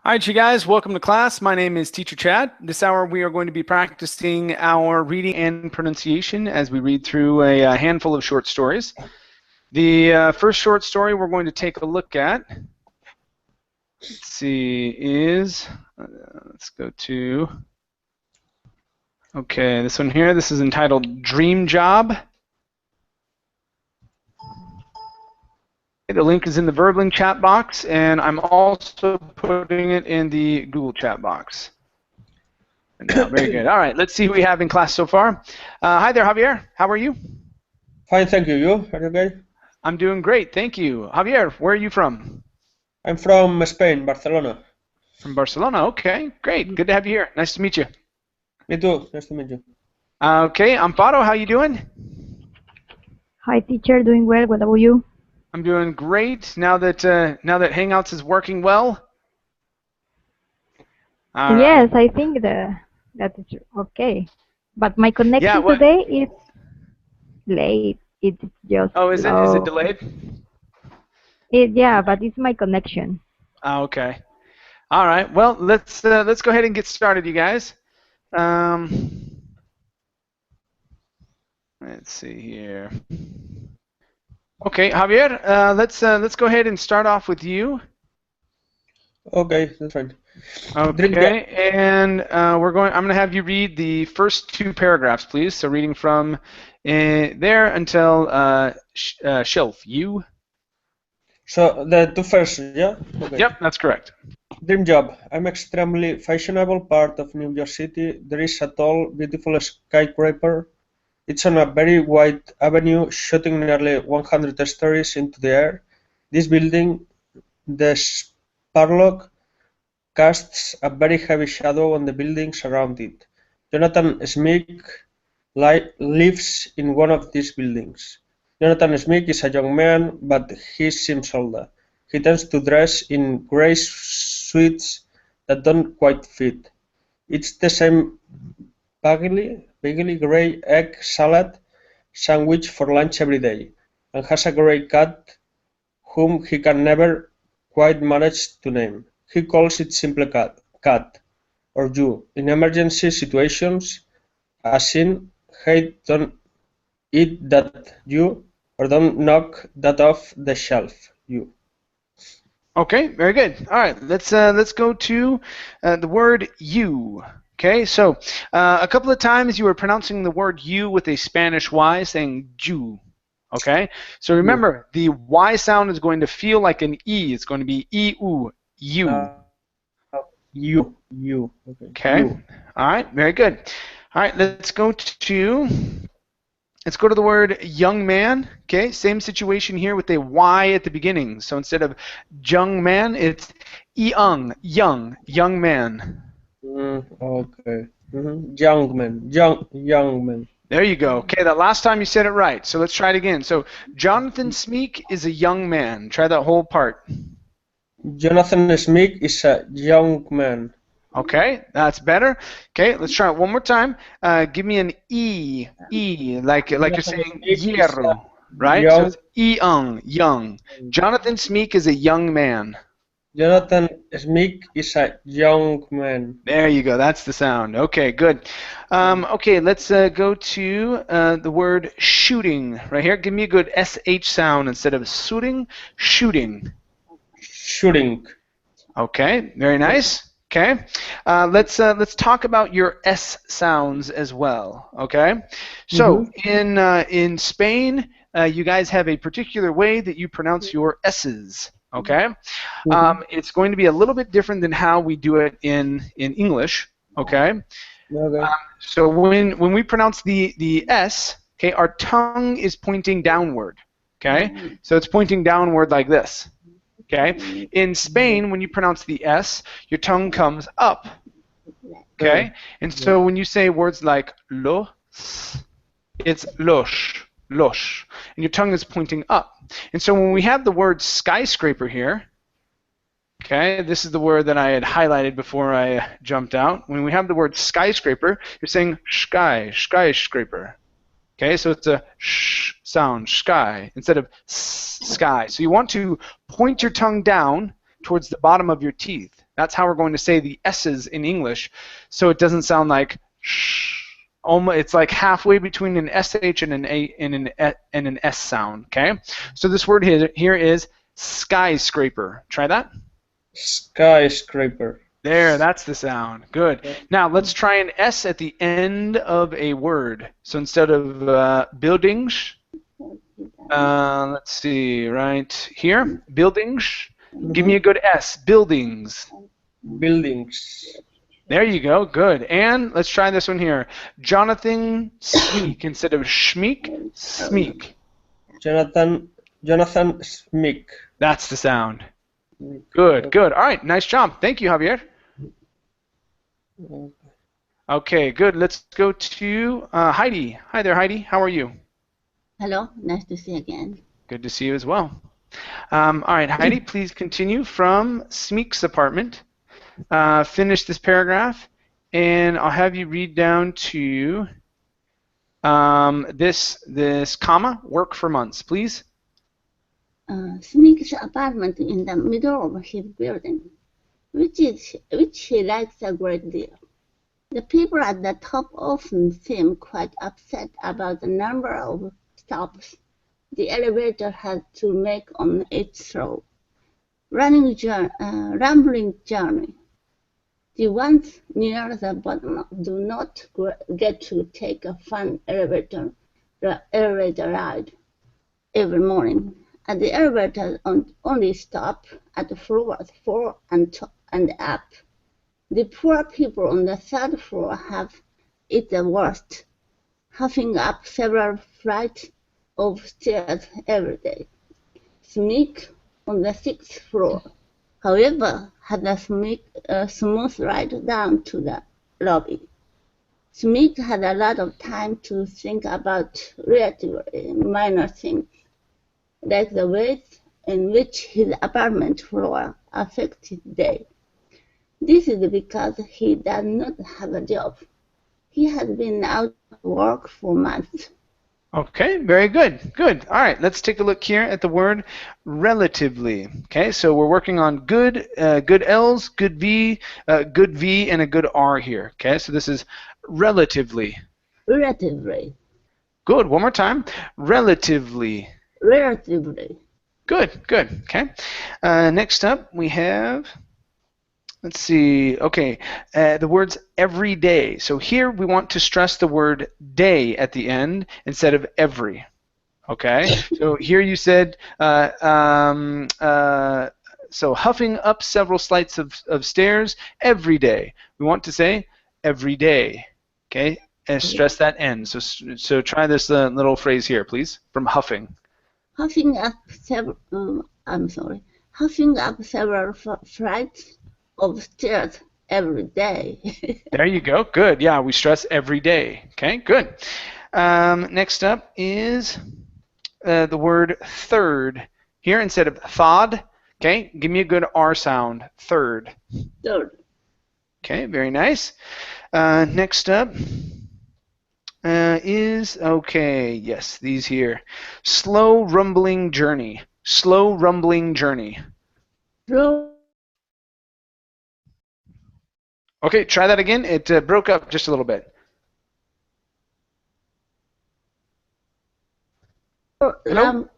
All right, you guys, welcome to class. My name is Teacher Chad. This hour we are going to be practicing our reading and pronunciation as we read through a handful of short stories. The first short story we're going to take a look at, let's see, is, let's go to, okay, this one here. This is entitled Dream Job. The link is in the Verbling chat box, and I'm also putting it in the Google chat box. Very good. All right, let's see who we have in class so far. Hi there, Javier. How are you? Fine, thank you. You? Are you okay? I'm doing great, thank you. Javier, where are you from? I'm from Spain, Barcelona. From Barcelona, okay, great. Good to have you here. Nice to meet you. Me too. Nice to meet you. Okay, Amparo, how you doing? Hi, teacher. Doing well. What about you? I'm doing great. Now that Hangouts is working well. Yes, I think that is okay. But my connection today is late. It's just is it delayed? Yeah, but it's my connection. Okay. All right. Well, let's go ahead and get started, you guys. Let's see here. Okay, Javier, let's go ahead and start off with you. Okay, that's fine. Okay, and I'm going to have you read the first two paragraphs, please. So reading from there until shelf. You. So the two first, yeah? Okay. Yep, that's correct. Dream job. I'm extremely fashionable part of New York City. There is a tall, beautiful skyscraper. It's on a very wide avenue, shooting nearly 100 stories into the air. This building, the Sparlock, casts a very heavy shadow on the buildings around it. Jonathan Smith lives in one of these buildings. Jonathan Smith is a young man, but he seems older. He tends to dress in gray suits that don't quite fit. It's the same baggy gray egg salad sandwich for lunch every day, and has a gray cat whom he can never quite manage to name. He calls it simply cat, or you, in emergency situations, as in, hey, don't eat that, you, or don't knock that off the shelf, you. Okay, very good. All right, let's go to the word you. Okay, so a couple of times you were pronouncing the word you with a Spanish Y, saying you. Okay, so remember, the Y sound is going to feel like an E. It's going to be E-U, you. You. Okay. You. All right. Very good. All right. Let's go to the word young man. Okay. Same situation here with a Y at the beginning. So instead of young man, it's young man. Okay. Young man. There you go. Okay. That last time you said it right. So let's try it again. So Jonathan Smeek is a young man. Try that whole part. Jonathan Smith is a young man. Okay, that's better. Okay, let's try it one more time. Give me an E, like you're saying hierro, right? Young. So it's young. Jonathan Smeek is a young man. Jonathan Smith is a young man. There you go. That's the sound. Okay, good. Okay, let's go to the word shooting right here. Give me a good SH sound instead of shooting. Shooting. Okay, very nice. Okay, let's talk about your S sounds as well. Okay, so in Spain, you guys have a particular way that you pronounce your S's. Okay, it's going to be a little bit different than how we do it in English. Okay, so when we pronounce the S, okay, our tongue is pointing downward. Okay, so it's pointing downward like this. Okay. In Spain, when you pronounce the S, your tongue comes up. Okay. And so when you say words like los, it's los. And your tongue is pointing up. And so when we have the word skyscraper here, okay, this is the word that I had highlighted before I jumped out. When we have the word skyscraper, you're saying skyscraper. Okay, so it's a sh sound, sky, instead of sky. So you want to point your tongue down towards the bottom of your teeth. That's how we're going to say the S's in English, so it doesn't sound like sh. It's like halfway between an SH and an A and an S sound. Okay, so this word here is skyscraper. Try that. Skyscraper. There, that's the sound. Good. Now let's try an S at the end of a word. So instead of buildings, let's see, right here, buildings. Give me a good S. Buildings. Buildings. There you go. Good. And let's try this one here. Jonathan Smeek instead of Schmeek. Smeek. Jonathan Smeek. That's the sound. Good. Good. All right. Nice job. Thank you, Javier. Okay. Good. Let's go to Heidi. Hi there, Heidi. How are you? Hello. Nice to see you again. Good to see you as well. All right, Heidi, please continue from Smeek's apartment. Finish this paragraph, and I'll have you read down to this comma, work for months, please. Smeek's apartment in the middle of his building, which he likes a great deal. The people at the top often seem quite upset about the number of stops the elevator had to make on its slow, rambling journey. The ones near the bottom do not get to take a fun elevator ride every morning, and the elevators only stop at floors 4 and up. The poor people on the third floor have it the worst, huffing up several flights of stairs every day. Smeek on the 6th floor, however, had a smooth ride down to the lobby. Smeek had a lot of time to think about relatively minor things, like the ways in which his apartment floor affected day. This is because he does not have a job. He has been out of work for months. Okay, very good. Good. All right, let's take a look here at the word relatively. Okay, so we're working on good L's, good V, and a good R here. Okay, so this is relatively. Relatively. Good. One more time. Relatively. Relatively. Good. Good. Okay. Next up, we have. Let's see. Okay, the words every day. So here we want to stress the word day at the end instead of every. Okay. So here you said so huffing up several flights of stairs every day. We want to say every day. Okay, and stress that end. So try this little phrase here, please, from huffing. Huffing up several. Huffing up several flights of stairs every day. There you go. Good. Yeah, we stress every day. Okay, good. Next up is the word third. Here, instead of thawed, okay, give me a good R sound. Third. Third. Okay, very nice. Next up is, okay, yes, these here. Slow rumbling journey. Slow rumbling journey. Slow. Okay, try that again. It broke up just a little bit. Hello?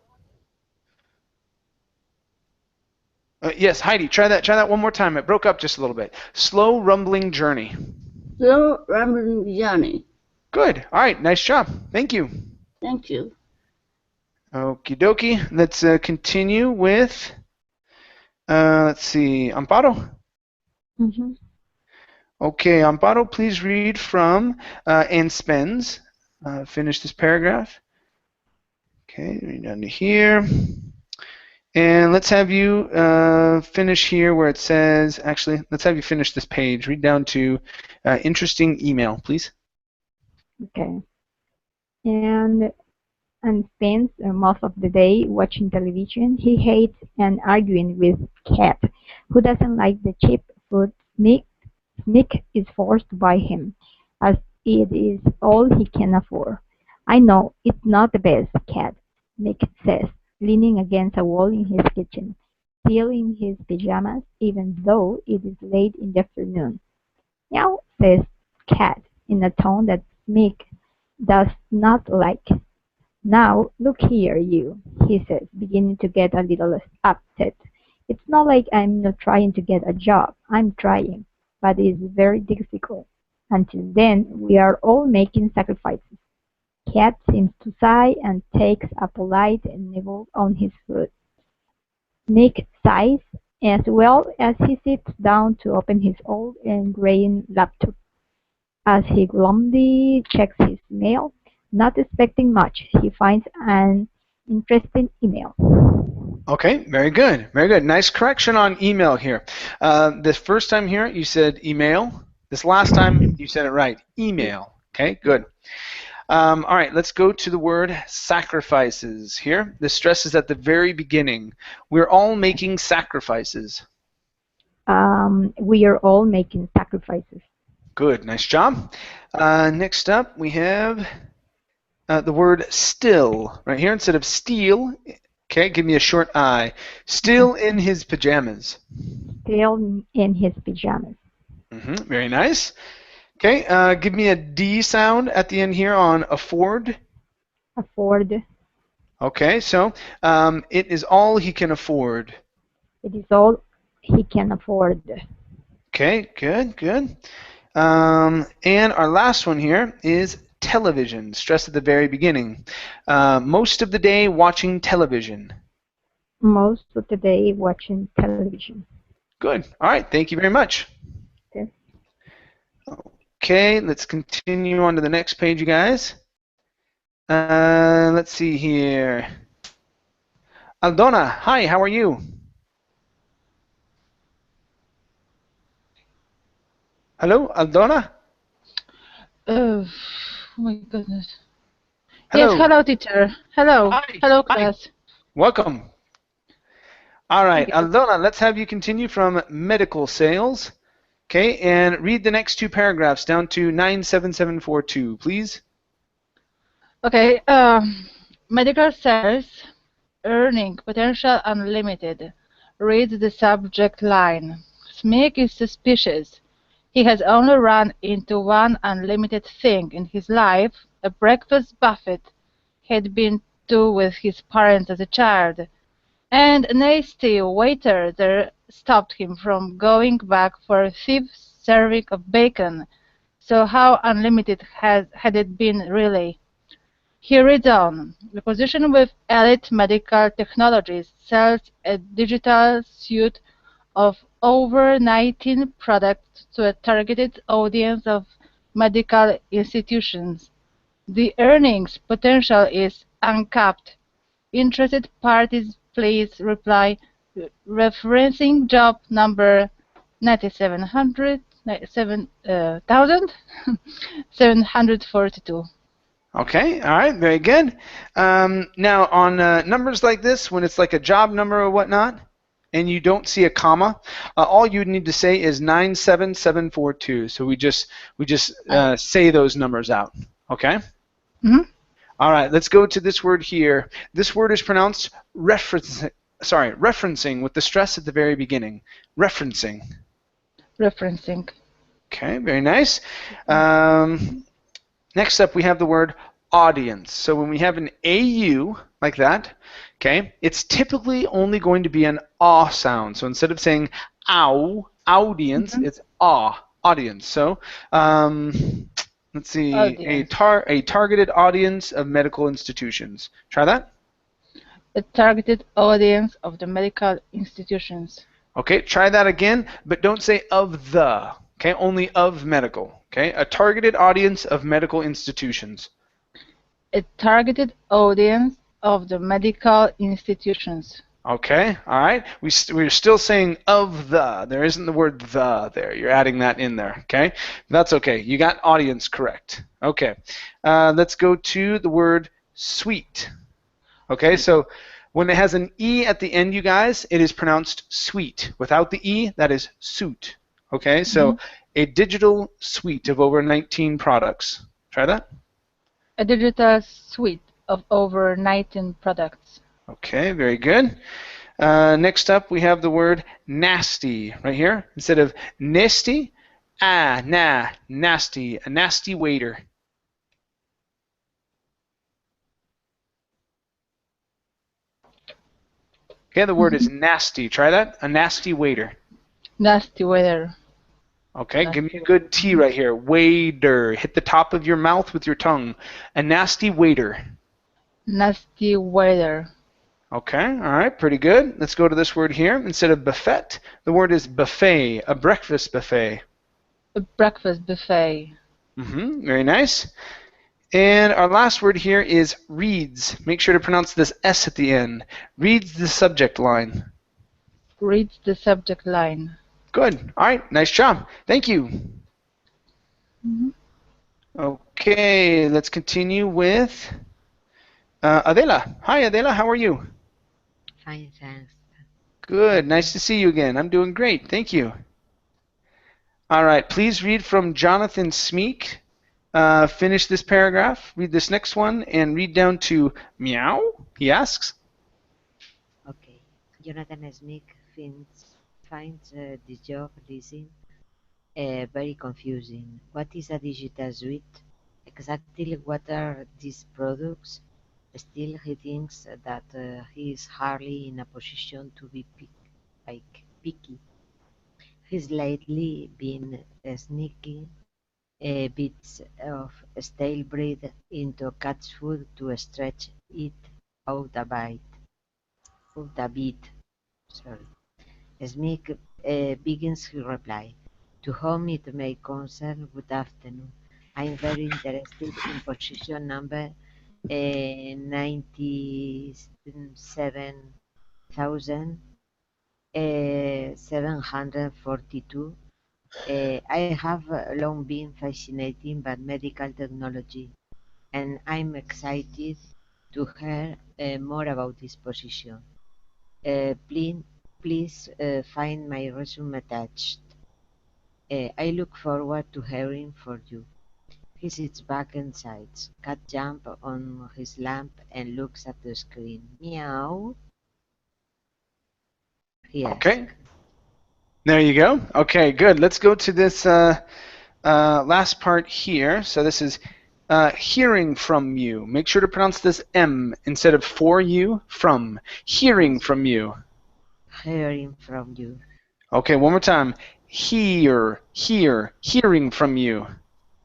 Yes, Heidi, try that one more time. It broke up just a little bit. Slow rumbling journey. Slow rumbling journey. Good. All right, nice job. Thank you. Thank you. Okie dokie. Let's continue with, let's see, Amparo. Mm-hmm. Okay, Amparo, please read from and spends. Finish this paragraph. Okay, read down to here. And let's have you finish here where it says, actually, let's have you finish this page. Read down to interesting email, please. Okay. And spends most of the day watching television. He hates and arguing with Cat, who doesn't like the cheap food Nick is forced to buy him, as it is all he can afford. I know it's not the best, Cat, Nick says, leaning against a wall in his kitchen. still in his pajamas, even though it is late in the afternoon. Meow, says Cat, in a tone that Mick does not like. Now, look here, you, he says, beginning to get a little upset. It's not like I'm not trying to get a job. I'm trying, but it's very difficult. Until then, we are all making sacrifices. Cat seems to sigh and takes a polite nibble on his food. Nick sighs as well as he sits down to open his old and graying laptop. As he glumly checks his mail, not expecting much, he finds an interesting email. Okay, very good, very good. Nice correction on email here. The first time here you said email. This last time you said it right, email. Okay, good. All right, let's go to the word sacrifices here. The stress is at the very beginning. We're all making sacrifices. We are all making sacrifices. Good, nice job. Next up, we have the word still right here instead of steal. Okay, give me a short I. Still in his pajamas. Still in his pajamas. Very nice. Okay, give me a D sound at the end here on afford. Afford. Okay, so it is all he can afford. It is all he can afford. Okay, good, good. And our last one here is television, stressed at the very beginning. Most of the day watching television. Most of the day watching television. Good. All right, thank you very much. Okay. Okay, let's continue on to the next page, you guys. Let's see here. Aldona, hi, how are you? Hello, Aldona? Oh my goodness. Hello. Yes, hello teacher. Hello. Hi. Hello Hi. class. Welcome. All right, Thank you. Aldona, let's have you continue from medical sales. Okay, and read the next two paragraphs down to 97742, please. Okay, medical sales, earning potential unlimited. Read the subject line. Smig is suspicious. He has only run into one unlimited thing in his life, a breakfast buffet he'd been to with his parents as a child, and a nasty waiter there stopped him from going back for a fifth serving of bacon. So how unlimited had it been really? He reads on. The position with Elite Medical Technologies sells a digital suite of over 19 products to a targeted audience of medical institutions. The earnings potential is uncapped. Interested parties please reply referencing job number 9742. Okay, all right, very good. Now, on numbers like this, when it's like a job number or whatnot, and you don't see a comma, all you need to say is 97742. So we just say those numbers out. Okay. All right, let's go to this word here. This word is pronounced referencing with the stress at the very beginning. Referencing. Referencing. Okay, very nice. Next up, we have the word audience. So when we have an AU like that, okay, it's typically only going to be an ah sound. So instead of saying ow, audience, it's ah, audience. So let's see, a targeted audience of medical institutions. Try that. A targeted audience of the medical institutions. Okay, try that again, but don't say of the. Okay, only of medical. Okay, a targeted audience of medical institutions. A targeted audience of the medical institutions. Okay, all right. We're still saying of the. There isn't the word the there. You're adding that in there. Okay, that's okay. You got audience correct. Okay, let's go to the word suite. Okay, so when it has an E at the end, you guys, it is pronounced suite. Without the E, that is suit. Okay, so a digital suite of over 19 products. Try that. A digital suite of over 19 products. Okay, very good. Next up, we have the word nasty right here. Instead of nasty, nasty, a nasty waiter. Okay, the word is nasty. Try that. A nasty waiter. Nasty weather. Okay, give me a good T right here. Waiter. Hit the top of your mouth with your tongue. A nasty waiter. Nasty weather. Okay, all right, pretty good. Let's go to this word here. Instead of buffet, the word is buffet, a breakfast buffet. A breakfast buffet. Very nice. And our last word here is reads. Make sure to pronounce this S at the end. Reads the subject line. Reads the subject line. Good. All right, nice job. Thank you. Okay, let's continue with Adela. Hi, Adela. How are you? Fine, thanks. Good. Nice to see you again. I'm doing great. Thank you. All right. Please read from Jonathan Smeek. Finish this paragraph. Read this next one and read down to meow, he asks. Okay. Jonathan Smith finds the job leasing very confusing. What is a digital suite? Exactly what are these products? Still, he thinks that he is hardly in a position to be picky. He's lately been sneaking bits of stale bread into cat's food to stretch it out a bit. Sorry. Smith begins his reply. To whom it may concern, good afternoon. I'm very interested in position number 97,742. I have long been fascinated by medical technology, and I'm excited to hear more about this position. Please find my resume attached. I look forward to hearing from you. He sits back and sighs. Cat jumps on his lamp and looks at the screen. Meow. He asks. Okay. There you go. Okay, good. Let's go to this last part here. So this is hearing from you. Make sure to pronounce this M instead of for you, from. Hearing from you. Hearing from you. Okay, one more time. Hearing from you.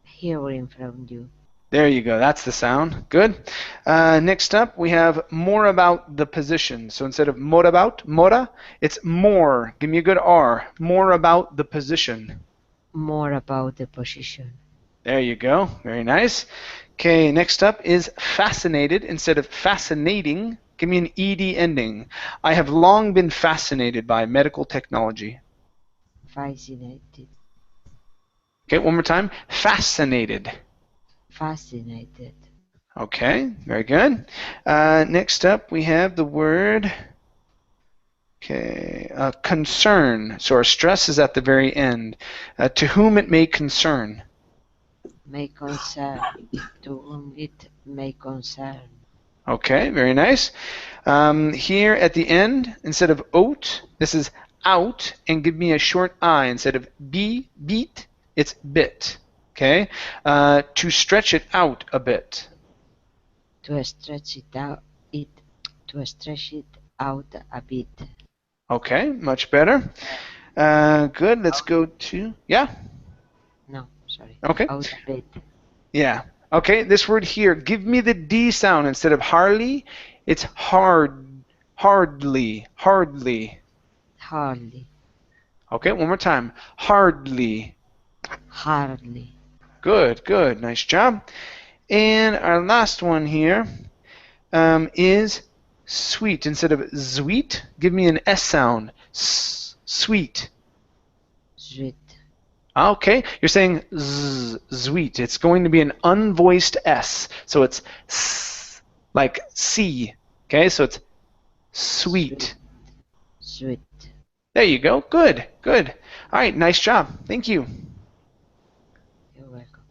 Hearing from you. There you go. That's the sound. Good. Next up, we have more about the position. So instead of more about, mora, it's more. Give me a good R. More about the position. More about the position. There you go. Very nice. Okay, next up is fascinated instead of fascinating. Give me an ED ending. I have long been fascinated by medical technology. Fascinated. Okay, one more time. Fascinated. Fascinated. Okay, very good. Next up, we have the word concern. So our stress is at the very end. To whom it may concern. May concern. To whom it may concern. Okay, very nice. Here at the end, instead of oat, this is out, and give me a short I. Instead of beat, it's bit. Okay, to stretch it out a bit. To stretch it out a bit. Okay, much better. Good. Let's go to No, sorry. Okay. Out a bit. Yeah. Okay. This word here. Give me the D sound instead of hardly. It's hardly. Hardly. Okay. One more time. Hardly. Hardly. Good. Nice job. And our last one here is sweet. Instead of sweet, give me an S sound. Sweet. Sweet. Okay, you're saying sweet. It's going to be an unvoiced S. So it's like C. Okay, so it's sweet. Sweet. There you go. Good. All right, nice job. Thank you. You're welcome.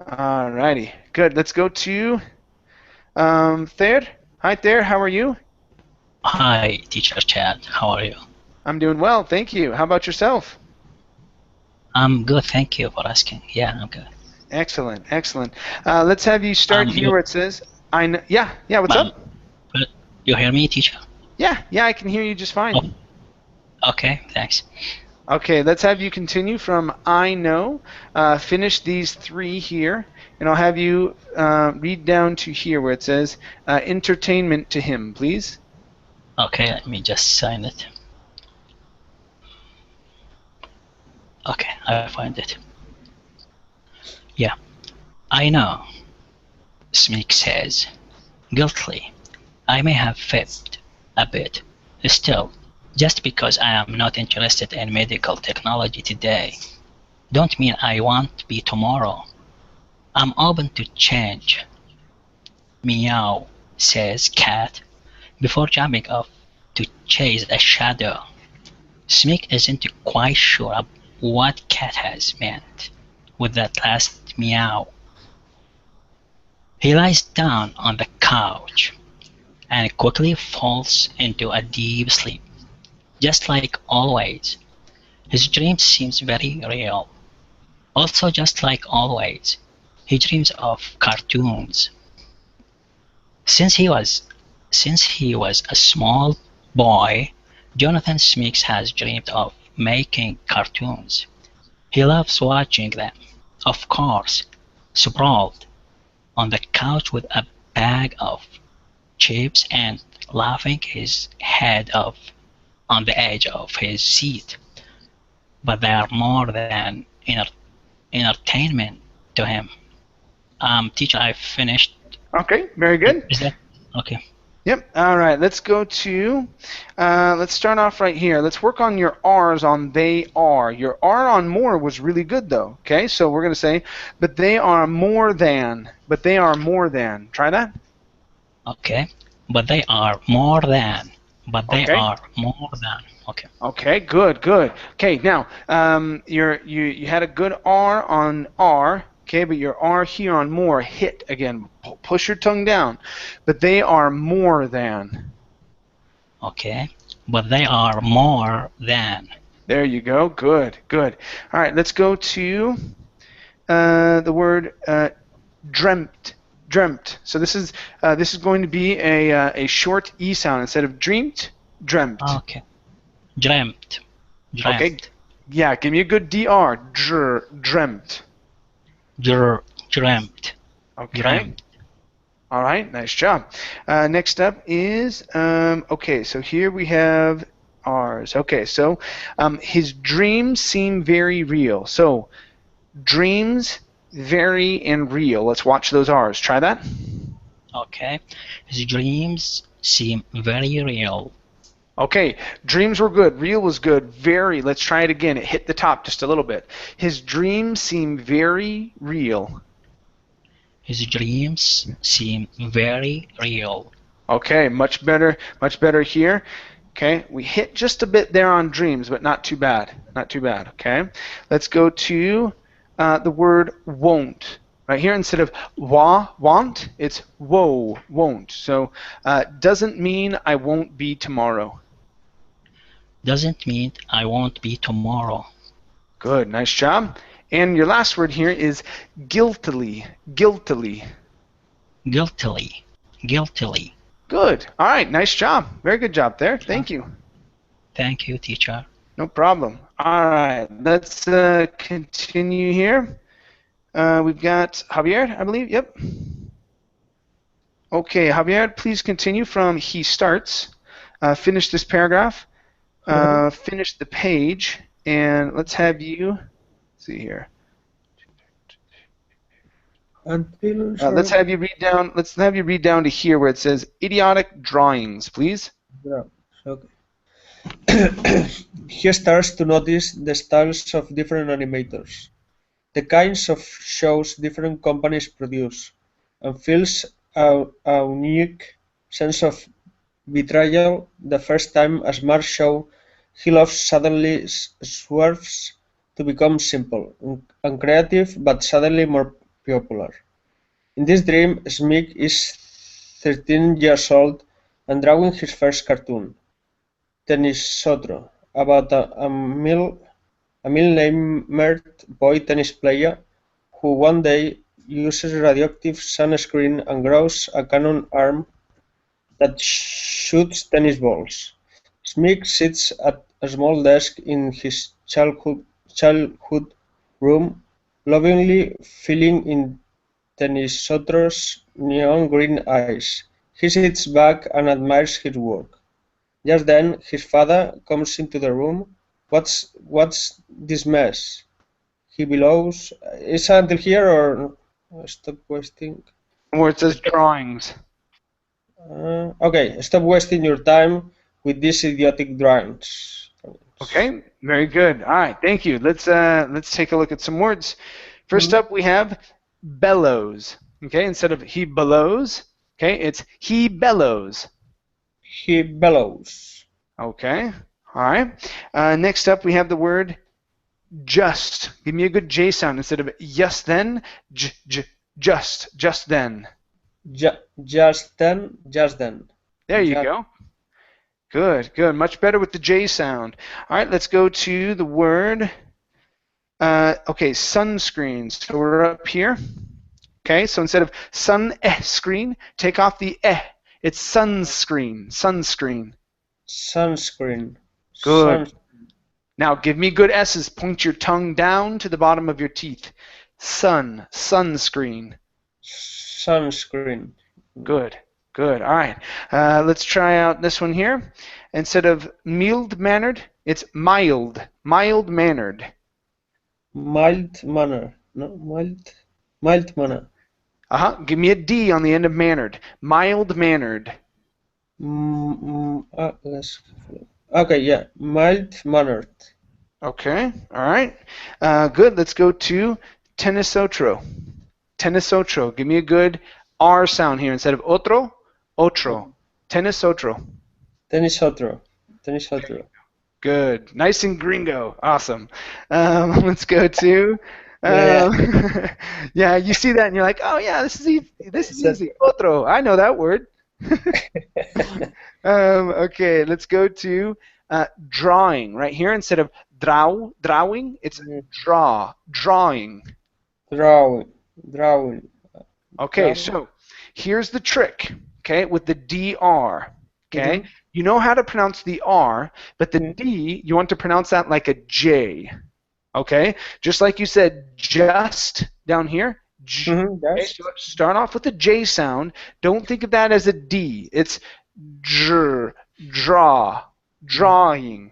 All righty. Good. Let's go to Thayer. Hi, Thayer. How are you? Hi, teacher Chad. How are you? I'm doing well, thank you. How about yourself? I'm good. Thank you for asking. Yeah, I'm good. Excellent, excellent. Let's have you start here where it says, yeah, what's up? You hear me, teacher? Yeah, I can hear you just fine. Oh, okay, thanks. Okay, let's have you continue from I know. Finish these 3 here, and I'll have you read down to here where it says entertainment to him, please. Okay, let me just sign it. Okay, I find it. Yeah, I know, Smeek says. Guiltily, I may have fibbed a bit. Still, just because I am not interested in medical technology today, don't mean I won't be tomorrow. I'm open to change. Meow, says Cat, before jumping off to chase a shadow. Smeek isn't quite sure what Cat has meant with that last meow. He lies down on the couch and quickly falls into a deep sleep. Just like always, his dream seems very real. Also, just like always, he dreams of cartoons. Since he was a small boy, Jonathan Smeeks has dreamed of making cartoons. He loves watching them, of course, sprawled on the couch with a bag of chips and laughing his head off on the edge of his seat. But they are more than entertainment to him. Teacher, I finished. Okay, very good. Is that okay? Yep. All right. Let's go to. Let's start off right here. Let's work on your R's on they are. Your R on more was really good though. Okay, so we're gonna say, but they are more than. But they are more than. Try that. Okay. But they are more than. But they Okay. are more than. Okay. Okay. Good. Good. Okay. Now, you had a good R on R. Okay, but your R here on more hit again. Push your tongue down. But they are more than. Okay. But they are more than. There you go. Good. Good. All right. Let's go to the word dreamt. Dreamt. So this is going to be a short e sound instead of dreamt. Dreamt. Okay. Dreamt. Dreamt. Okay. Yeah. Give me a good dr. Dreamt. Dreamt. Okay. Dreamt. All right. Nice job. Next up is okay. So here we have R's. Okay. So his dreams seem very real. So dreams, very, and real. Let's watch those R's. Try that. Okay. His dreams seem very real. Okay, dreams were good. Real was good. Very. Let's try it again. It hit the top just a little bit. His dreams seem very real. His dreams seem very real. Okay, much better here. Okay, we hit just a bit there on dreams, but not too bad. Not too bad. Okay, let's go to the word won't. Right here, instead of want, it's won't. So doesn't mean I won't be tomorrow. Doesn't mean I won't be tomorrow. Good, nice job. And your last word here is guiltily. Guiltily. Guiltily. Guiltily. Good. All right, nice job. Very good job there. Thank you. Thank you, teacher. No problem. All right, let's continue here. We've got Javier, I believe. Yep. Okay, Javier, please continue from he starts. Finish this paragraph. Finish the page, and let's have you see here. Let's have you read down. Let's have you read down to here where it says idiotic drawings, please. Okay. He starts to notice the styles of different animators, the kinds of shows different companies produce, and feels a unique sense of betrayal the first time a smart show he loves suddenly swerves to become simple, uncreative, but suddenly more popular. In this dream, Smeek is 13 years old and drawing his first cartoon, Tennisotro, about a ill-named boy tennis player who one day uses radioactive sunscreen and grows a cannon arm that shoots tennis balls. Smig sits at a small desk in his childhood room, lovingly filling in Tennisotro's neon green eyes. He sits back and admires his work. Just then, his father comes into the room. What's this mess? He bellows. Is until here or stop wasting? Where it says drawings. Okay, stop wasting your time with these idiotic drawings. Okay, very good. All right, thank you. Let's take a look at some words. First up, we have bellows. Okay, instead of he bellows, okay, it's he bellows. He bellows. Okay, all right. Next up, we have the word just. Give me a good J sound instead of yes then, just then. Just then. There you go. Good, good. Much better with the J sound. All right, let's go to the word. Okay, sunscreens. So we're up here. Okay, so instead of screen, take off the It's sunscreen. Sunscreen. Sunscreen. Good. Now give me good S's. Point your tongue down to the bottom of your teeth. Sunscreen. Sunscreen. Good, good. All right. Let's try out this one here. Instead of mild-mannered, it's mild. Mild-mannered. Mild manner. No, mild manner. Give me a D on the end of mannered. Mild-mannered. Okay, yeah. Mild-mannered. Okay, all right. Good. Let's go to tennisotro. Tennisotro. Give me a good R sound here instead of otro. Tennisotro. Tennisotro. Good. Nice and gringo. Awesome. Let's go to. Yeah, you see that and you're like, oh yeah, this is easy. This is easy. Otro. I know that word. Okay, let's go to drawing right here instead of drawing. It's drawing. Drawing. Okay, so here's the trick. Okay, with the dr. Okay, you know how to pronounce the R, but the D, you want to pronounce that like a J. Okay, just like you said, just down here. Okay, so start off with the J sound. Don't think of that as a D. It's drawing. Drawing.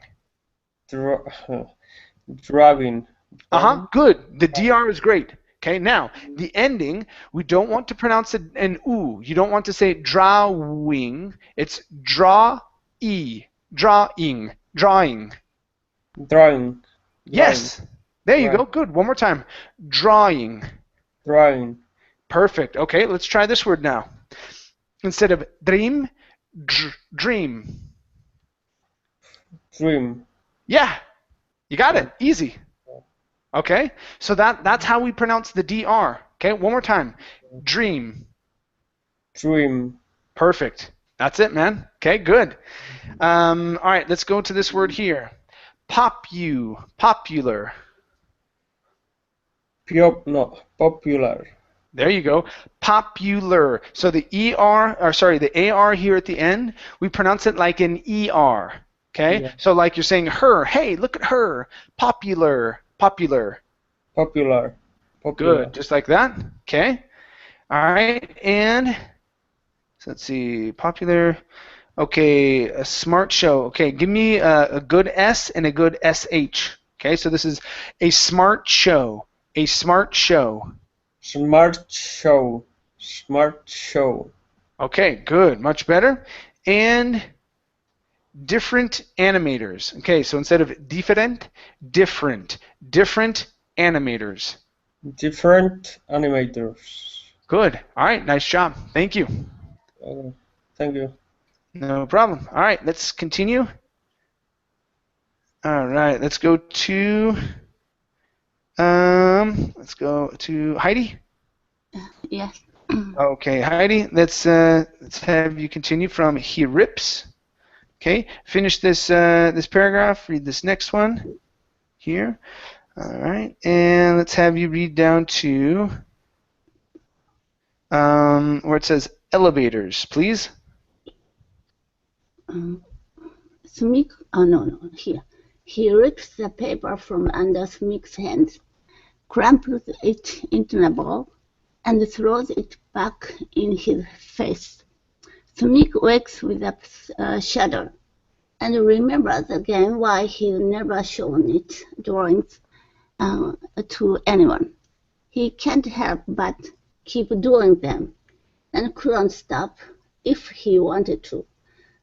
Good. The DR is great. Okay, now the ending, we don't want to pronounce it an oo. You don't want to say drawing. It's drawing. Yes. There you go. Good. One more time. Drawing. Perfect. Okay, let's try this word now. Instead of dream, dream. Yeah. You got it. Easy. Okay, so that's how we pronounce the DR. Okay, one more time. Dream. Perfect. That's it, man. Okay, good. All right, let's go to this word here. Popular. Popular. There you go. Popular. So the AR here at the end, we pronounce it like an ER. Okay, yeah. So like you're saying her. Hey, look at her. Popular. Good, just like that. Okay. All right, and so let's see, popular. Okay, a smart show. Okay, give me a good S and a good SH. Okay, so this is a smart show. A smart show. Smart show. Okay, good, much better. And different animators. Okay, so instead of different animators. Different animators. Good. All right, nice job. Thank you. Thank you. No problem. All right, let's continue. All right, let's go to Heidi. Yes. Okay, Heidi, let's have you continue from he rips. Okay, finish this this paragraph. Read this next one here. All right, and let's have you read down to where it says elevators, please. Smith, no, here. He rips the paper from under Smith's hands, crumples it into a ball, and throws it back in his face. Smith wakes with a shudder, and remembers again why he'd never shown its drawings to anyone. He can't help but keep doing them, and couldn't stop if he wanted to,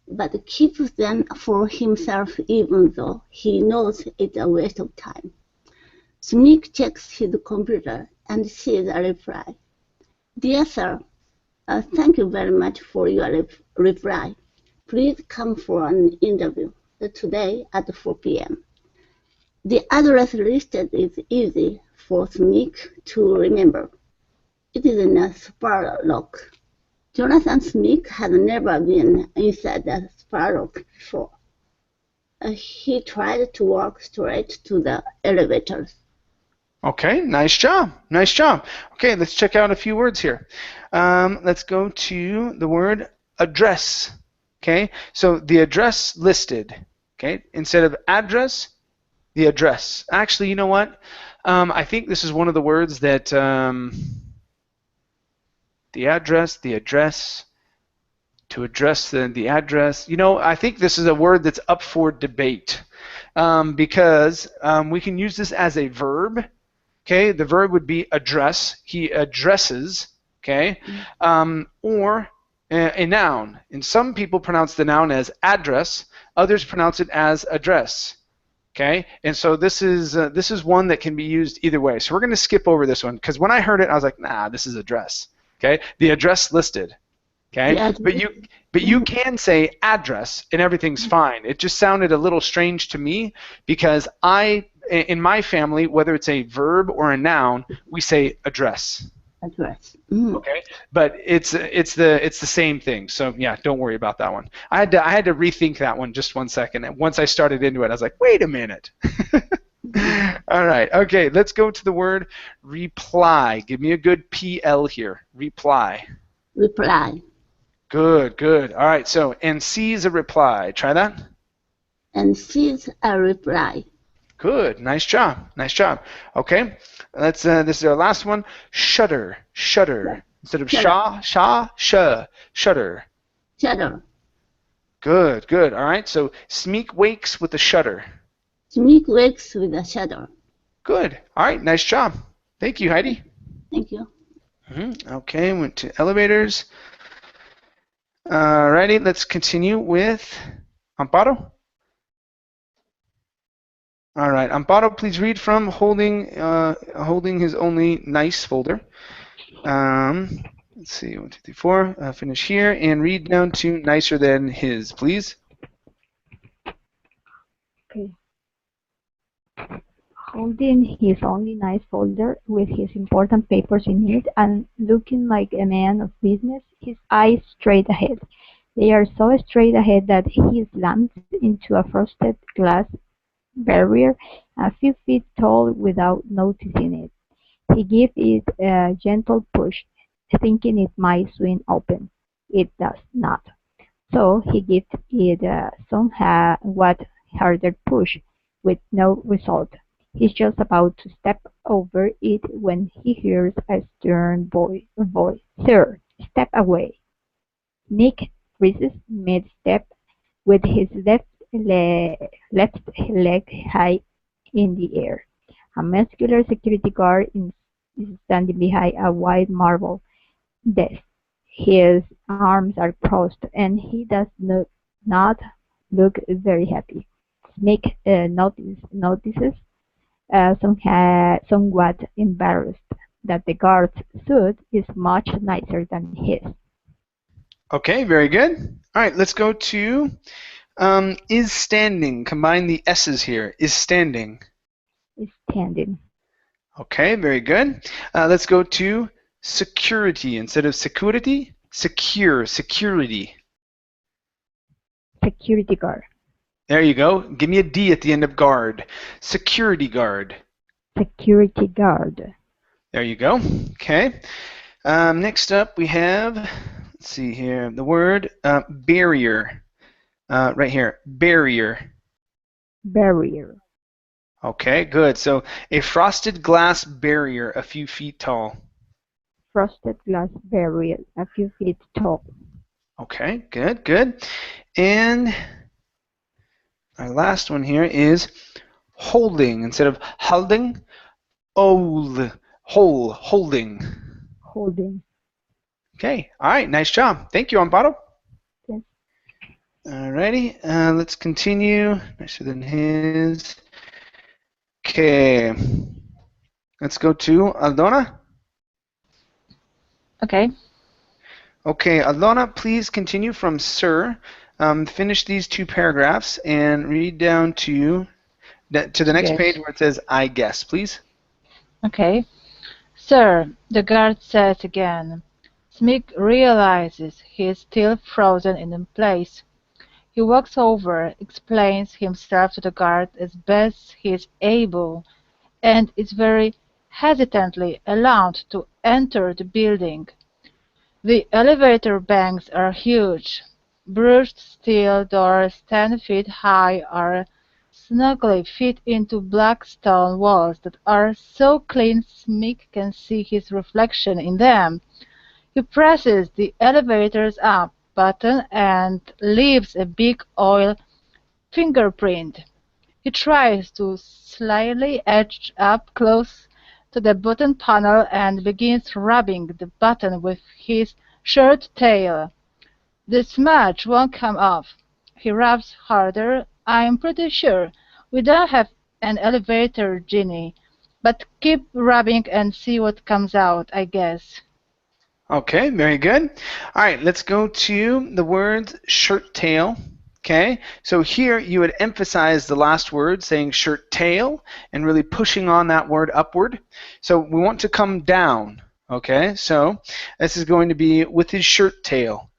but keeps them for himself even though he knows it's a waste of time. Smith checks his computer and sees a reply. Dear sir, thank you very much for your reply. Please come for an interview today at 4 p.m. The address listed is easy for Smith to remember. It is in a Spurlock. Jonathan Smith had never been inside a Spurlock before. He tried to walk straight to the elevators. Okay, nice job. Nice job. Okay, let's check out a few words here. Let's go to the word address. Okay, so the address listed. Okay, instead of address, the address. Actually, you know what? I think this is one of the words that the address, to address the address. You know, I think this is a word that's up for debate because we can use this as a verb. Okay, the verb would be address. He addresses. Okay, or a noun. And some people pronounce the noun as address. Others pronounce it as address. Okay, and so this is one that can be used either way. So we're going to skip over this one because when I heard it, I was like, nah, this is address. Okay, the address listed. Okay, yeah, but you can say address and everything's fine. It just sounded a little strange to me because in my family, whether it's a verb or a noun, we say address. Address. Okay, but it's the same thing. So yeah, don't worry about that one. I had to rethink that one just 1 second. And once I started into it, I was like, wait a minute. All right. Okay, let's go to the word reply. Give me a good PL here. Reply. Reply. Good, good. All right, so and sees a reply. Try that. And sees a reply. Good. Nice job. Nice job. Okay. Let's this is our last one. Shudder. Shudder. Instead of shudder. Shudder. Good, good. All right. So Smeek wakes with a shudder. Smeek wakes with a shudder. Good. All right. Nice job. Thank you, Heidi. Thank you. Okay. Went to elevators. Alrighty. Let's continue with Amparo. All right, Amparo, please read from holding his only nice folder. Let's see, 1, 2, 3, 4. Finish here and read down to nicer than his, please. Okay. Holding his only nice folder with his important papers in it and looking like a man of business, his eyes straight ahead. They are so straight ahead that he slams into a frosted glass barrier a few feet tall without noticing it. He gives it a gentle push, thinking it might swing open. It does not. So he gives it a somewhat harder push, with no result. He's just about to step over it when he hears a stern voice. Sir, step away. Nick freezes mid-step with his left leg high in the air. A muscular security guard is standing behind a wide marble desk. His arms are crossed, and he does not look very happy. Nick notices, somewhat embarrassed, that the guard's suit is much nicer than his. Okay, very good. All right, let's go to is standing. Combine the S's here. Is standing. Is standing. Okay, very good. Let's go to security. Instead of security, security. Security guard. There you go. Give me a D at the end of guard. Security guard. Security guard. There you go. Okay. Next up we have, let's see here, the word barrier. Right here, barrier. Barrier. Okay, good. So a frosted glass barrier a few feet tall. Frosted glass barrier a few feet tall. Okay, good, good. And our last one here is holding. Instead of holding, holding. Holding. Okay, all right, nice job. Thank you, Amparo. Yes. Alrighty, let's continue. Nicer than his. Okay, let's go to Aldona. Okay. Okay, Aldona, please continue from sir. Finish these two paragraphs and read down to the next Yes. page where it says I guess, please. Okay. Sir, the guard says again. Smith realizes he is still frozen in place. He walks over, explains himself to the guard as best he is able, and is very hesitantly allowed to enter the building. The elevator banks are huge. Brushed steel doors 10 feet high are snugly fit into black stone walls that are so clean Smith can see his reflection in them. He presses the elevator's up button and leaves a big oil fingerprint. He tries to slyly edge up close to the button panel and begins rubbing the button with his shirt tail. The smudge won't come off. He rubs harder. I'm pretty sure we don't have an elevator genie, but keep rubbing and see what comes out, I guess. Okay, very good. All right, let's go to the words shirt tail. Okay, so here you would emphasize the last word, saying shirt tail, and really pushing on that word upward. So we want to come down. Okay, so this is going to be with his shirt tail,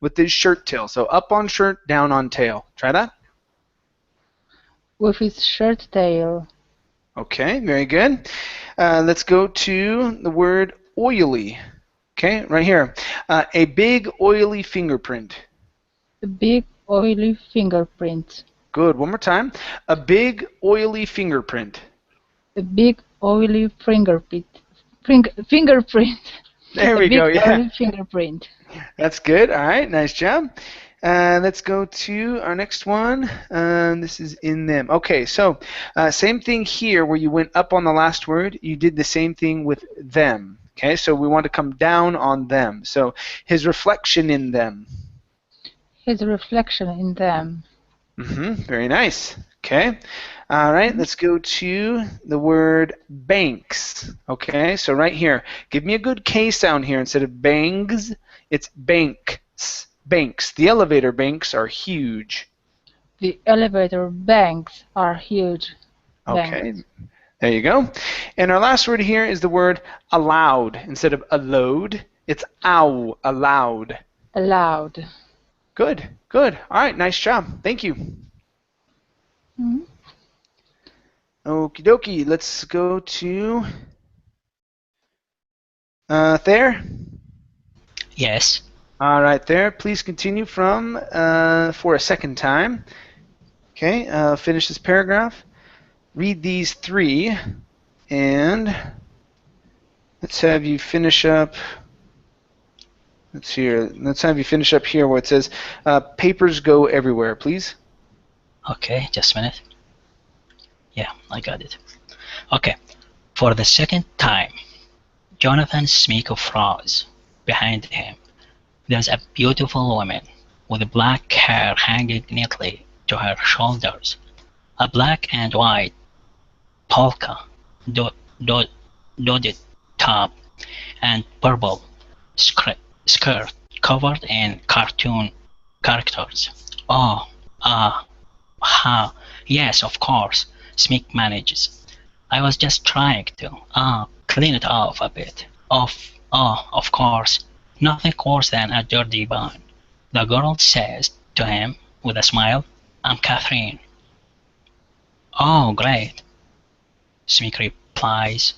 So up on shirt, down on tail. Try that. With his shirt tail. Okay, very good. Let's go to the word oily. Okay, right here. A big oily fingerprint. A big oily fingerprint. Good. One more time. A big oily fingerprint. A big oily fingerprint. Fingerprint. There we go. A big Yeah. oily fingerprint. That's good. All right. Nice job. Let's go to our next one. This is in them. Okay, so same thing here where you went up on the last word. You did the same thing with them. Okay, so we want to come down on them. So his reflection in them. His reflection in them. Very nice. Okay. All right, let's go to the word banks. Okay, so right here, give me a good K sound here. Instead of bangs, it's banks. Banks. The elevator banks are huge. The elevator banks are huge. Okay, Banks. there you go. And our last word here is the word allowed. Instead of allowed, it's ow, allowed. Allowed. Good, good. All right, nice job. Thank you. Mm-hmm. Okie dokie, let's go to Thayer. Yes. All right, there. Please continue from for a second time. Okay, finish this paragraph. Read these three, and let's have you finish up. Let's have you finish up here where it says, "Papers go everywhere," please. Okay, just a minute. Yeah, I got it. Okay. For the second time, Jonathan Smith froze. Behind him, there's a beautiful woman with black hair hanging neatly to her shoulders, a black and white polka dotted top, and purple skirt covered in cartoon characters. Oh, ha, yes, of course, Smith manages. I was just trying to clean it off a bit. Off Oh, of course, nothing worse than a dirty bun. The girl says to him with a smile, I'm Catherine. Oh, great, Smig replies.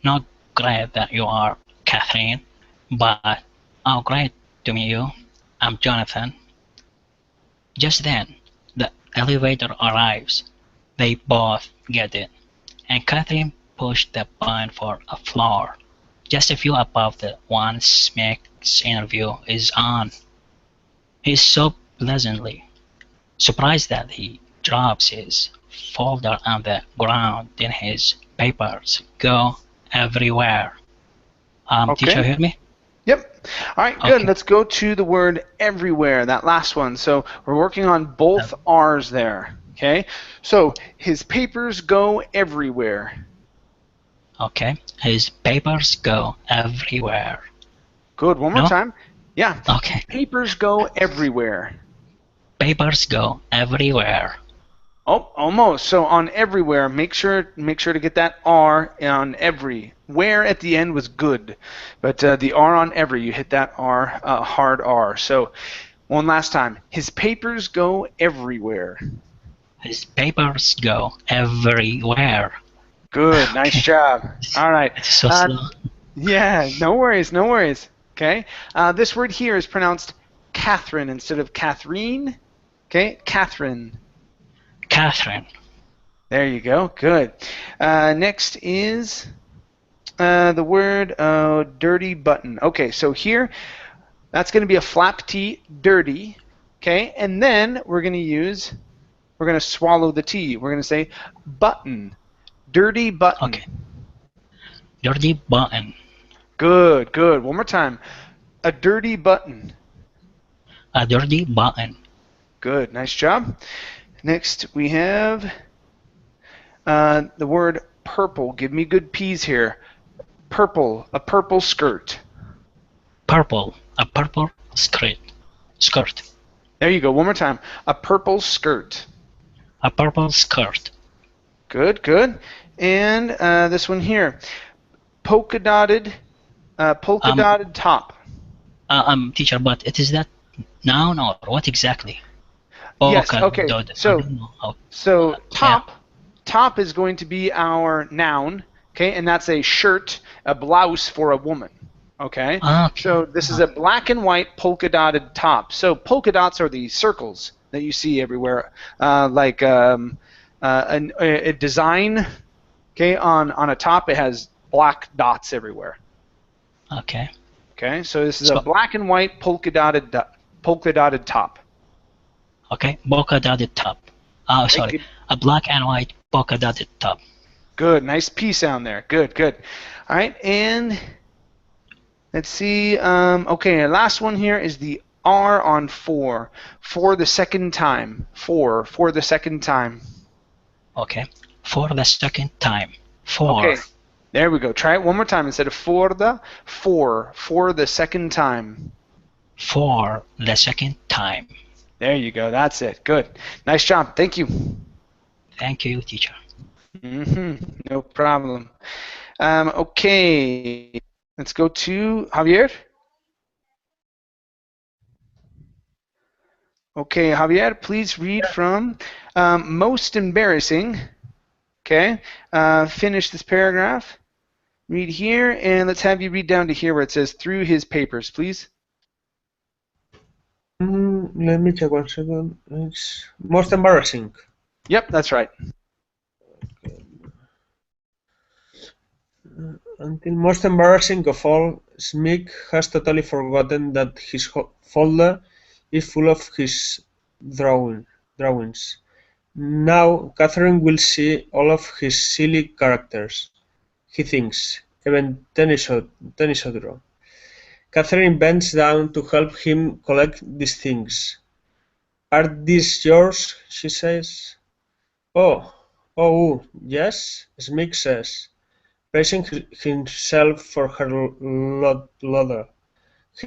Not great that you are Catherine, but oh, great to meet you. I'm Jonathan. Just then, the elevator arrives. They both get in, and Catherine pushed the button for a floor, just a few above the one Smig's interview is on. He's so pleasantly surprised that he drops his folder on the ground, then his papers go everywhere. Teacher, Okay. hear me? Yep. All right, good. Okay. Let's go to the word everywhere, that last one. So we're working on both R's there. Okay. So his papers go everywhere. Okay. His papers go everywhere. Good. One more No? time. Yeah. Okay. Papers go everywhere. Papers go everywhere. Oh, almost. So on everywhere, make sure to get that R on every. Where at the end was good, but the R on every, you hit that R, hard R. So one last time. His papers go everywhere. His papers go everywhere. Good. Nice Okay. job. All right. It's so slow. Yeah. No worries. No worries. Okay. This word here is pronounced Catherine instead of Catherine. Okay. Catherine. Catherine. There you go. Good. Next is the word dirty button. Okay, so here that's going to be a flap T, dirty. Okay, and then we're going to swallow the T. We're going to say button, dirty button. Okay. Dirty button. Good, good. One more time. A dirty button. A dirty button. Good, nice job. Next we have the word purple. Give me good P's here. Purple, a purple skirt. Purple. A purple skirt. Skirt. There you go. One more time. A purple skirt. A purple skirt. Good, good. And this one here. Polka dotted top. Teacher, but it is that noun or what exactly? Yes, okay. So top, yeah. top is going to be our noun, okay, and that's a shirt, a blouse for a woman, okay? Okay. So this is a black and white polka dotted top. So polka dots are the circles that you see everywhere, like a design, okay, on a top it has black dots everywhere. Okay. Okay, so this is a black and white polka dotted top. Okay, polka dotted top. Oh, sorry. A black and white polka dotted top. Good, nice P sound there. Good, good. All right, and let's see. Okay, last one here is the R on for the second time. For the second time. Okay, for the second time. For. Okay, there we go. Try it one more time instead of for the second time. For the second time. There you go. That's it. Good. Nice job. Thank you. Thank you, teacher. No problem. Okay. Let's go to Javier. Okay, Javier, please read from most embarrassing. Okay. Finish this paragraph. Read here, and let's have you read down to here where it says through his papers, please. Let me check 1 second. It's most embarrassing. Yep, that's right. Until most embarrassing of all, Smig has totally forgotten that his folder is full of his drawings. Now Catherine will see all of his silly characters, he thinks, even Tenisodro. Catherine bends down to help him collect these things. Are these yours? She says. Oh, yes, Smig says, praising himself for her laughter.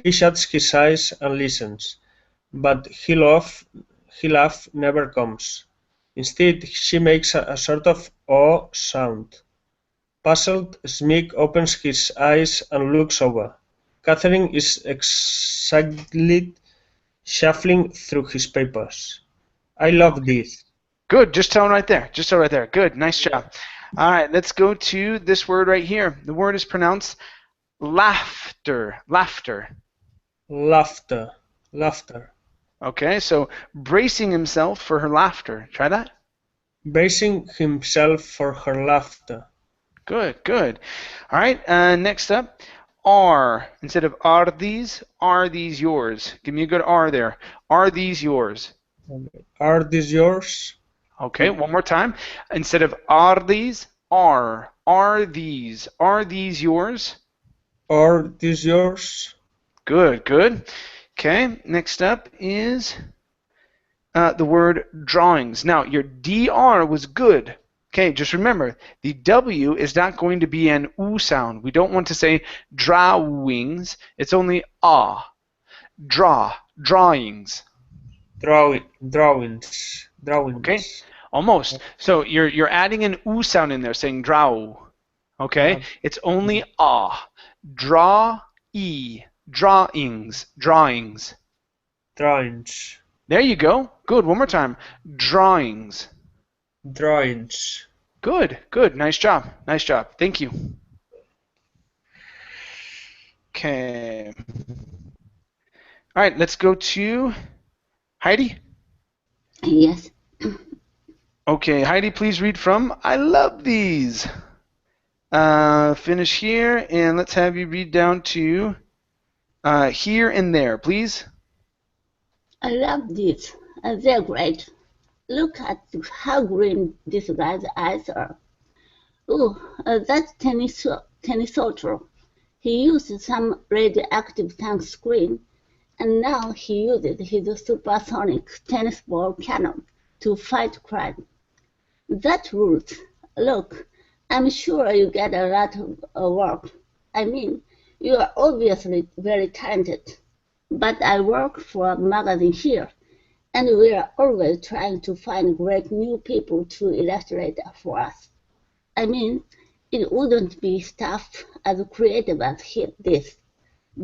He shuts his eyes and listens, but he laugh never comes. Instead, she makes a sort of sound. Puzzled, Smig opens his eyes and looks over. Catherine is excitedly shuffling through his papers. I love this. Good. Just tell right there. Just tell right there. Good. Nice job. All right. Let's go to this word right here. The word is pronounced laughter. Laughter. Laughter. Laughter. Okay. So bracing himself for her laughter. Try that. Bracing himself for her laughter. Good. Good. All right. Next up, are. Instead of are these yours? Give me a good are there. Are these yours? Are these yours? Okay, one more time. Instead of are these, are. Are these yours? Are these yours? Good, good. Okay, next up is the word drawings. Now, your DR was good. Okay, just remember, the W is not going to be an U sound. We don't want to say drawings. It's only ah. Drawings. Drawings. Okay, almost. So you're adding an U sound in there, saying draw. Okay, it's only ah. Drawings. There you go. Good. One more time. Drawings. Good. Good. Nice job. Nice job. Thank you. Okay. All right. Let's go to Heidi. Yes. Okay, Heidi, please read from I love these. Finish here, and let's have you read down to here and there, please. I love these. They're great. Look at how green this guy's eyes are. Oh, that's Tennysolter. He used some radioactive sunscreen, and now he uses his supersonic tennis ball cannon to fight crime. That rules. Look, I'm sure you get a lot of work. I mean, you are obviously very talented. But I work for a magazine here, and we are always trying to find great new people to illustrate for us. I mean, it wouldn't be stuff as creative as this.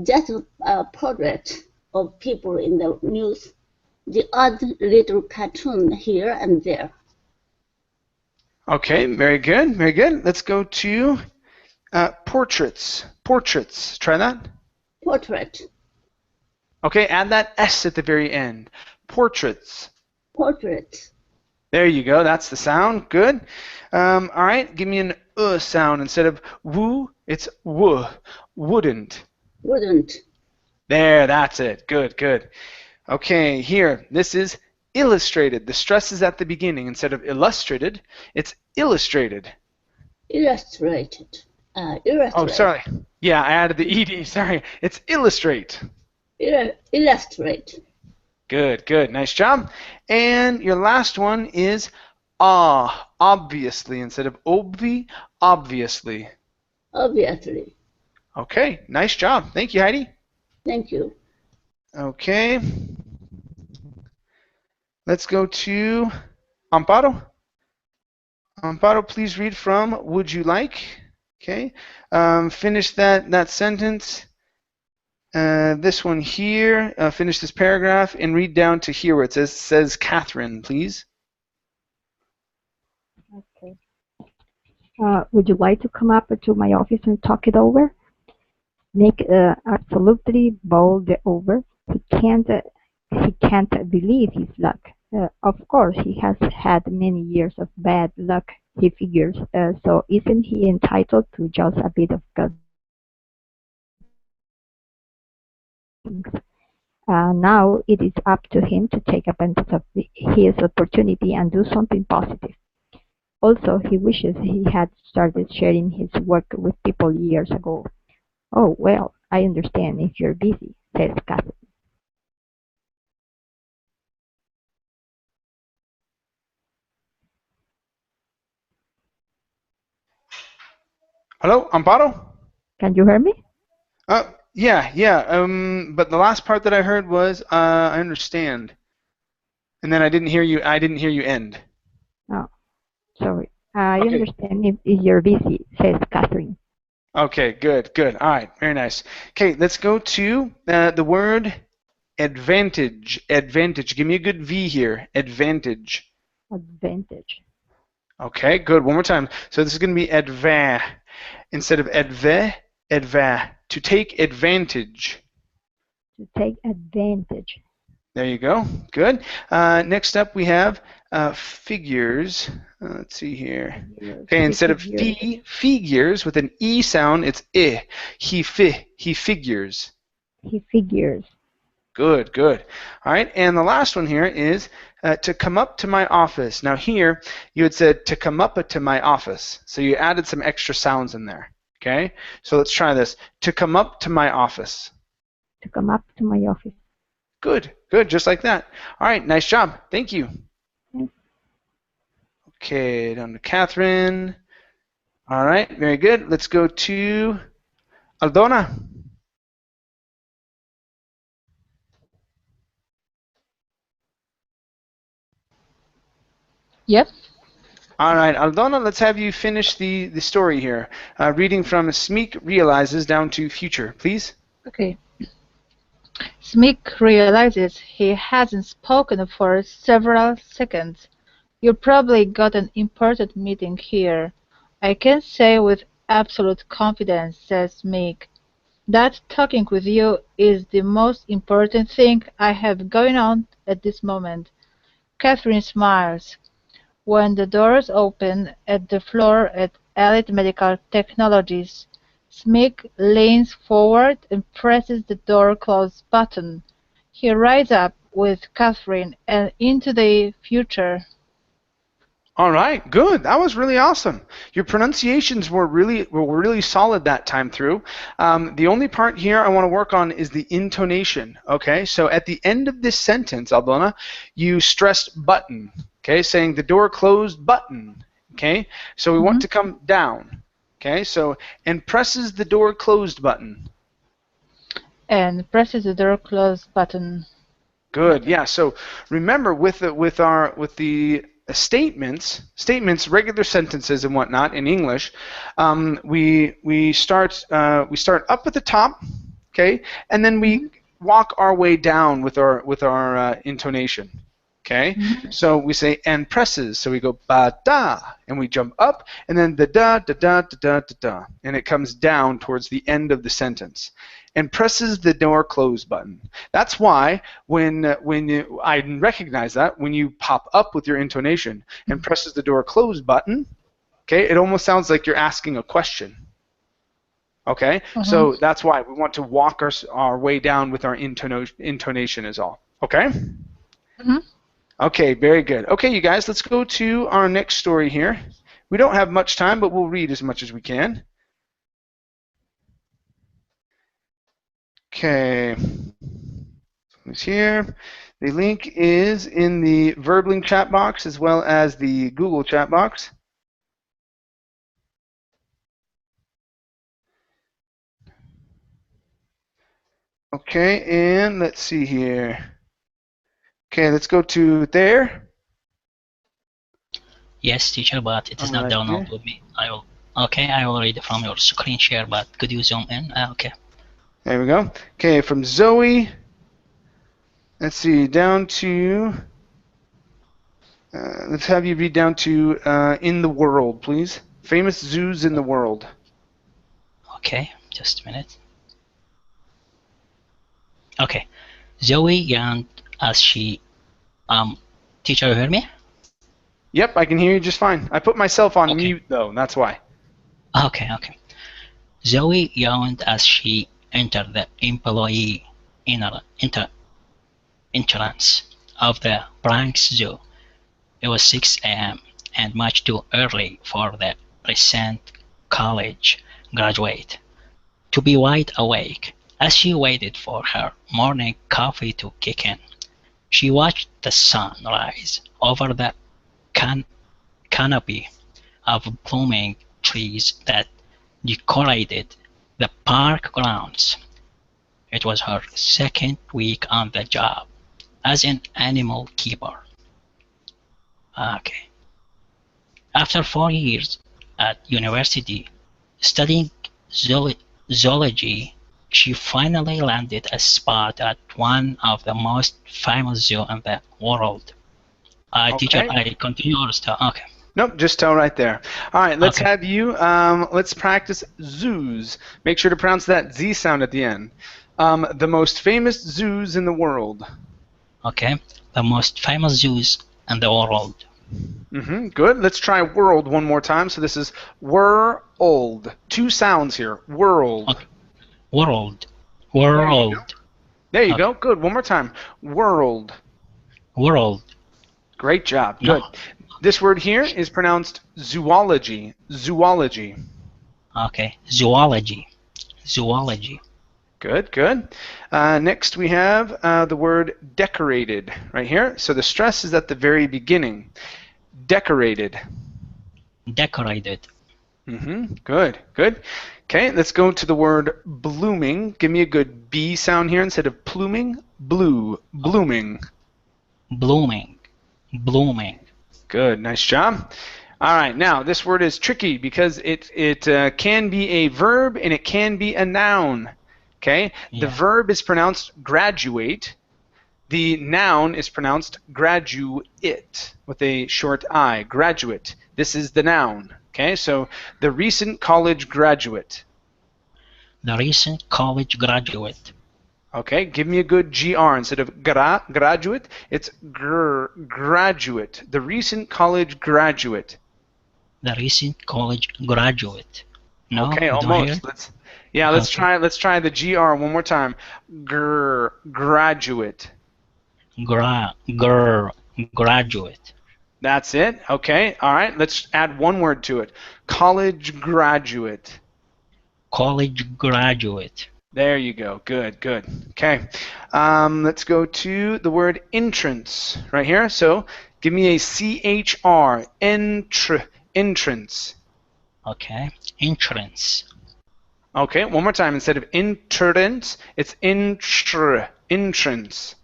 Just a portrait of people in the news, the odd little cartoon here and there. Okay, very good, very good. Let's go to portraits. Portraits. Try that. Portrait. Okay, add that S at the very end. Portraits. Portrait. There you go. That's the sound. Good. All right, give me an sound. Instead of woo, it's woo. Wouldn't. Wouldn't. There, that's it. Good, good. Okay, here. This is illustrated. The stress is at the beginning. Instead of illustrated, it's illustrated. Illustrated. Illustrate. Oh, sorry. Yeah, I added the ED. Sorry. It's illustrate. Illustrate. Good, good. Nice job. And your last one is obviously. Instead of obvi, obviously. Obviously. Okay, nice job. Thank you, Heidi. Thank you. Okay. Let's go to Amparo. Amparo, please read from would you like? Okay. Finish that sentence. This one here. Finish this paragraph and read down to here where it says Catherine, please. Okay. Would you like to come up to my office and talk it over? Nick absolutely bowled over. He can't believe his luck. Of course, he has had many years of bad luck, he figures. So isn't he entitled to just a bit of good things? Now it is up to him to take advantage of his opportunity and do something positive. Also, he wishes he had started sharing his work with people years ago. Oh, well, I understand if you're busy, says Catherine. Hello, Amparo? Can you hear me? Yeah. But the last part that I heard was I understand. And then I didn't hear you end. Oh, sorry. I Okay. understand if you're busy, says Catherine. Okay, good, good. All right, very nice. Okay, let's go to the word advantage. Advantage. Give me a good V here. Advantage. Advantage. Okay, good. One more time. So this is going to be adva. Instead of adve, adva. To take advantage. To take advantage. There you go. Good. Next up, we have figures. Let's see here. Okay, instead of figures with an E sound, it's I. He figures. He figures. Good, good. All right, and the last one here is to come up to my office. Now here, you had said to come up to my office. So you added some extra sounds in there. Okay, so let's try this. To come up to my office. To come up to my office. Good, good, just like that. All right, nice job. Thank you. Yes. Okay, down to Catherine. All right, very good. Let's go to Aldona. Yep. All right, Aldona, let's have you finish the story here. Reading from Smeek Realizes down to Future, please. Okay. Smeek realizes he hasn't spoken for several seconds. You probably got an important meeting here. I can say with absolute confidence, says Smeek, that talking with you is the most important thing I have going on at this moment. Catherine smiles. When the doors open at the floor at Elite Medical Technologies, Smeek leans forward and presses the door close button. He rides up with Catherine and into the future. All right, good. That was really awesome. Your pronunciations were really solid that time through. The only part here I want to work on is the intonation. Okay, so at the end of this sentence, Aldona, you stressed button. Okay, saying the door closed button. Okay, so we want to come down. Okay, so and presses the door closed button. And presses the door closed button. Good. Yeah. So remember, with the statements, regular sentences and whatnot in English, we start up at the top, okay, and then we walk our way down with our intonation. Okay, so we say and presses, so we go ba da, and we jump up, and then the da da da da da da da, and it comes down towards the end of the sentence, and presses the door close button. That's why I recognize that when you pop up with your intonation and presses the door close button, okay, it almost sounds like you're asking a question. Okay, so that's why we want to walk our way down with our intonation is all. Okay. Okay, very good. Okay, you guys, let's go to our next story here. We don't have much time, but we'll read as much as we can. Okay, it's here. The link is in the Verbling chat box as well as the Google chat box. Okay, and let's see here. Okay, let's go to there. Yes, teacher, but it is not downloaded with me. I will read from your screen share, but could you zoom in? Okay. There we go. Okay, from Zoe. Let's see, down to. Let's have you read down to in the world, please. Famous zoos in the world. Okay, just a minute. Okay, Zoe yawned as she. Teacher, you hear me? Yep, I can hear you just fine. I put myself on mute though, that's why. Okay. Zoe yawned as she entered the employee entrance of the Bronx Zoo. It was 6 a.m. and much too early for the recent college graduate to be wide awake. As she waited for her morning coffee to kick in, she watched the sun rise over the canopy of blooming trees that decorated the park grounds. It was her second week on the job as an animal keeper. After 4 years at university studying zoology, she finally landed a spot at one of the most famous zoos in the world. Teacher, Okay. I continue or start? Okay. Nope, just tell right there. All right, let's Okay. have you, let's practice zoos. Make sure to pronounce that Z sound at the end. The most famous zoos in the world. Okay. The most famous zoos in the world. Good. Let's try world one more time. So this is world. Two sounds here. World. Okay. World. World. There you Okay. go. Good. One more time. World. World. Great job. No. Good. This word here is pronounced zoology. Zoology. Okay. Zoology. Zoology. Good, good. Next we have the word decorated right here. So the stress is at the very beginning. Decorated. Decorated. Good, good. Okay, let's go to the word blooming. Give me a good B sound here instead of pluming. Blooming. Blooming. Blooming. Good, nice job. All right, now this word is tricky because it can be a verb and it can be a noun. Okay, the verb is pronounced graduate. The noun is pronounced graduate with a short I. Graduate. This is the noun. Okay, so the recent college graduate. The recent college graduate. Okay, give me a good GR instead of graduate. It's graduate. The recent college graduate. The recent college graduate. No, Okay, don't almost. hear? Let's try the GR one more time. Graduate. Graduate. That's it. Okay. All right. Let's add one word to it. College graduate. College graduate. There you go. Good, good. Okay. Let's go to the word entrance right here. So give me a CHR. Entrance. Okay. Entrance. Okay. One more time. Instead of entrance, it's entrance. Entrance.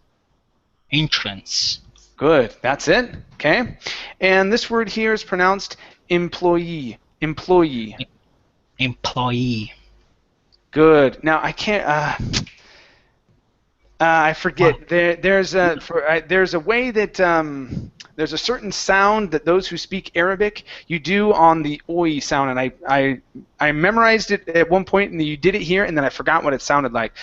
Good. That's it. Okay. And this word here is pronounced employee. Employee. Employee. Good. Now I can't. I forget. What? There's a way that there's a certain sound that those who speak Arabic you do on the oi sound, and I memorized it at one point, and you did it here, and then I forgot what it sounded like.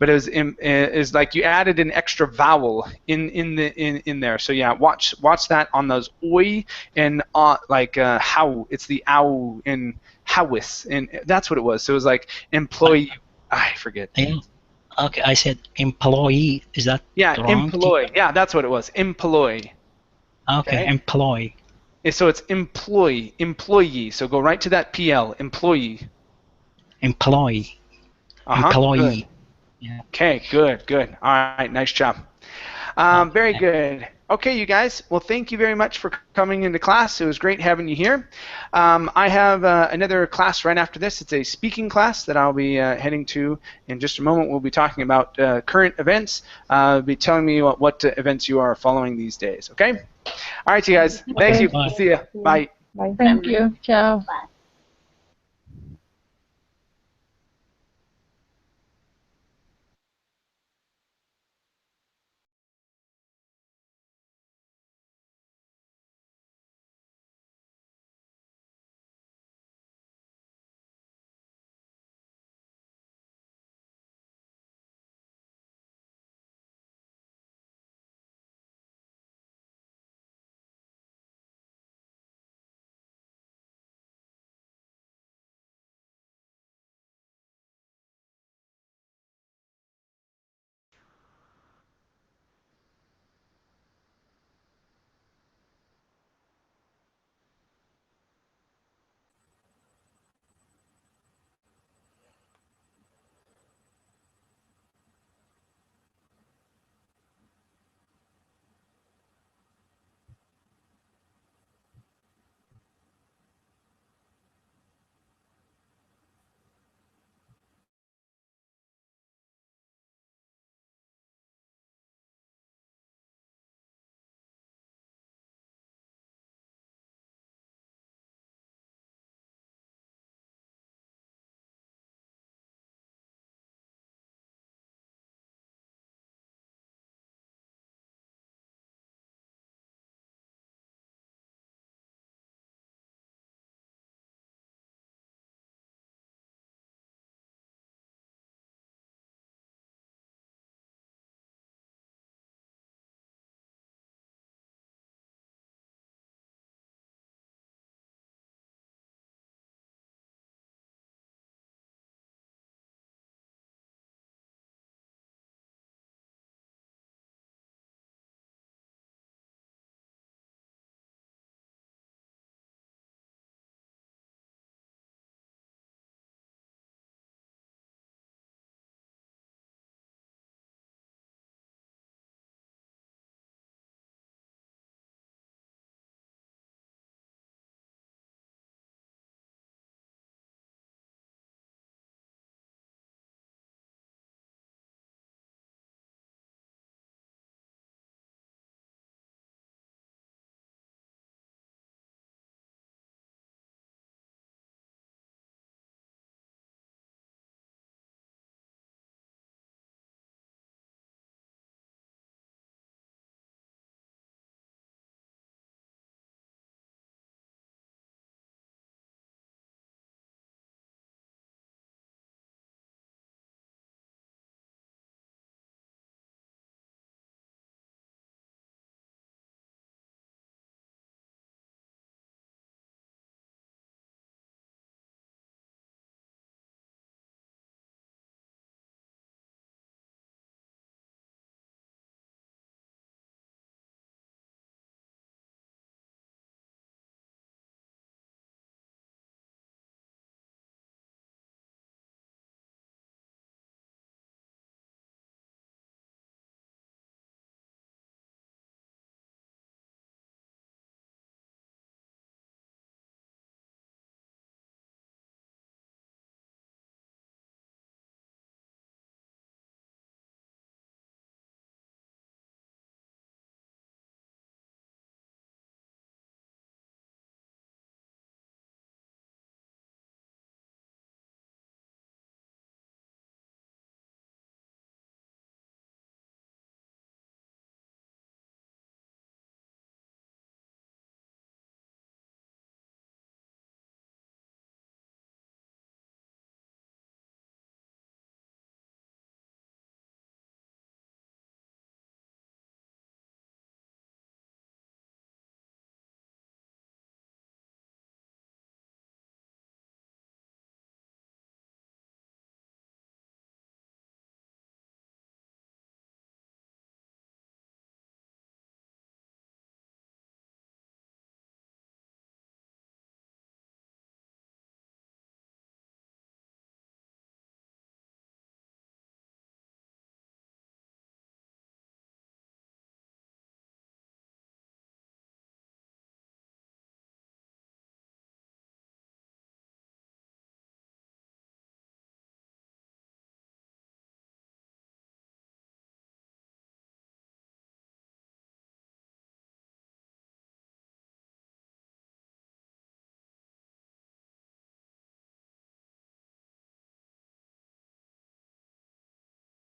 But it was like you added an extra vowel in there. So yeah, watch that on those oi and like how it's the ow in howis, and that's what it was. So it was like employee. I forget. Yeah. Okay, I said employee. Is that wrong? Employee. Yeah, that's what it was. Employee. Okay, employee. So it's employee. So go right to that PL. Employee. Employee. Employee. Good. Yeah. Okay, good. All right, nice job. Very good. Okay, you guys. Well, thank you very much for coming into class. It was great having you here. I have another class right after this. It's a speaking class that I'll be heading to in just a moment. We'll be talking about current events. Be telling me what events you are following these days. Okay. All right, you guys. Thank you. Bye. See ya. Bye. Bye. Thank you. Ciao. Bye.